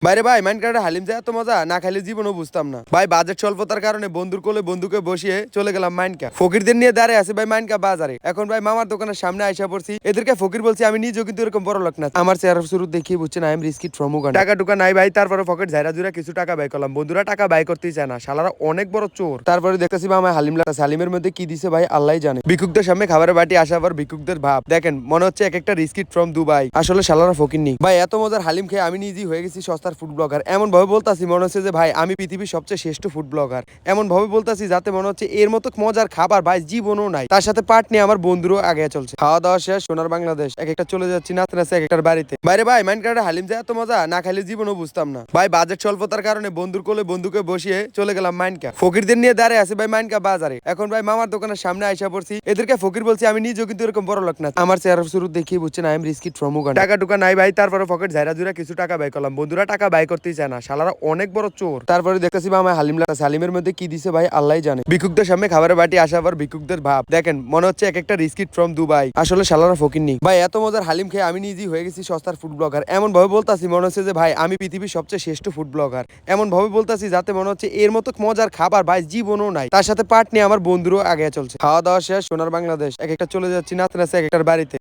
বাইরে ভাই মাইনক্রাফটে হালিম যায় এত মজা না খাইলে জীবনও বুঝতাম না ভাই। বাজেট স্বল্পতার কারণে বন্ধুর কোলে বন্ধুকে বসিয়ে চলে গেলাম মাইনকা। ফকিরদের নিয়ে দাঁড়িয়ে আছে ভাই মাইনকা বাজারে। এখন ভাই মামার দোকানের সামনে আইসা পড়ছি। এদেরকে ফকির বলছি, আমি নিজেও কিন্তু এরকম বড় লোক না। আমার চেহারা শুরু দেখিয়ে বুঝছেন I am risky from Uganda. টাকা টুকা নাই ভাই, তারপরে পকেট ঝাইরা জুরা কিছু টাকা ব্যয় করলাম। বন্ধুরা টাকা ব্যয় করতেই চায় না, শালারা অনেক বড় চোর। তারপরে দেখতেছি মামা হালিম লাগা। হালিমের মধ্যে কি দিছে ভাই আল্লাহ জানে। ভিক্ষুকদের সামনে খাবারের বাটি আসা, আবার ভিক্ষুকদের ভাব দেখেন, মনে হচ্ছে এক একটা রিস্কিট ফ্রম দুবাই। আসলে শালারা ফকির নেই ভাই। এত মজার হালিম খেয়ে আমি নিজেই হয়ে গেছি সস্তার ফুড ব্লগার। এমন ভাবে বলতাছি মনে হচ্ছে যে ভাই আমি পৃথিবীর সবচেয়ে শ্রেষ্ঠ ফুড ব্লগার। এমন ভাবে বলতাছি যাতে মনে হচ্ছে এর মতো মজার খাবার ভাই জীবনও নাই। তার সাথে পাট নিয়ে আমার বন্ধুরও আগে চলছে। খাওয়া দাওয়া শেষ, সোনার বাংলাদেশ এক একটা চলে যাচ্ছি নাচতে নাচতে এক একটার বাড়িতে। বাইরে ভাই মাইনক্রাফটে হালিম যায় এত মজা না খাইলে জীবনও বুঝতাম না ভাই। বাজেট স্বল্পতার কারণে বন্ধুর কোলে বন্ধুকে বসিয়ে চলে গেলাম মাইনকা। ফকিরদের নিয়ে দাঁড়িয়ে আছে ভাই মাইনকা বাজারে। এখন ভাই মামার দোকানের সামনে আইসা পড়ছি। এদেরকে ফকির বলছি, আমি নিজেও কিন্তু এরকম বড় লোক না। আমার চেহারা শুরু দেখিয়ে বুঝছেন I am risky from Uganda. টাকা টুকা নাই ভাই, তারপরে পকেট ঝাইরা জুরা কিছু টাকা ব্যয় করলাম। বন্ধুরা টাকা ব্যয় করতেই চায় না, শালারা অনেক বড় চোর। তারপরে দেখতেছি মামা হালিম লাগা। হালিমের মধ্যে কি দিছে ভাই আল্লাহ জানে। ভিক্ষুকদের সামনে খাবারের বাটি আসা, আবার ভিক্ষুকদের ভাব দেখেন, মনে হচ্ছে এক একটা রিস্কিট ফ্রম দুবাই। আসলে শালারা ফকির নেই ভাই। এত মজার হালিম খেয়ে আমি নিজেই হয়ে গেছি সস্তার ফুড ব্লগার। এমন ভাবে বলতাছি মনে হচ্ছে যে ভাই আমি পৃথিবীর সবচেয়ে শ্রেষ্ঠ ফুড ব্লগার। এমন ভাবে বলতাছি যাতে মনে হচ্ছে এর মতো মজার খাবার ভাই জীবনও নাই। তার সাথে পাট নিয়ে আমার বন্ধুরও আগে চলছে। খাওয়া দাওয়া শেষ, সোনার বাংলাদেশ এক একটা চলে যাচ্ছি নাচতে নাচতে এক একটার বাড়িতে।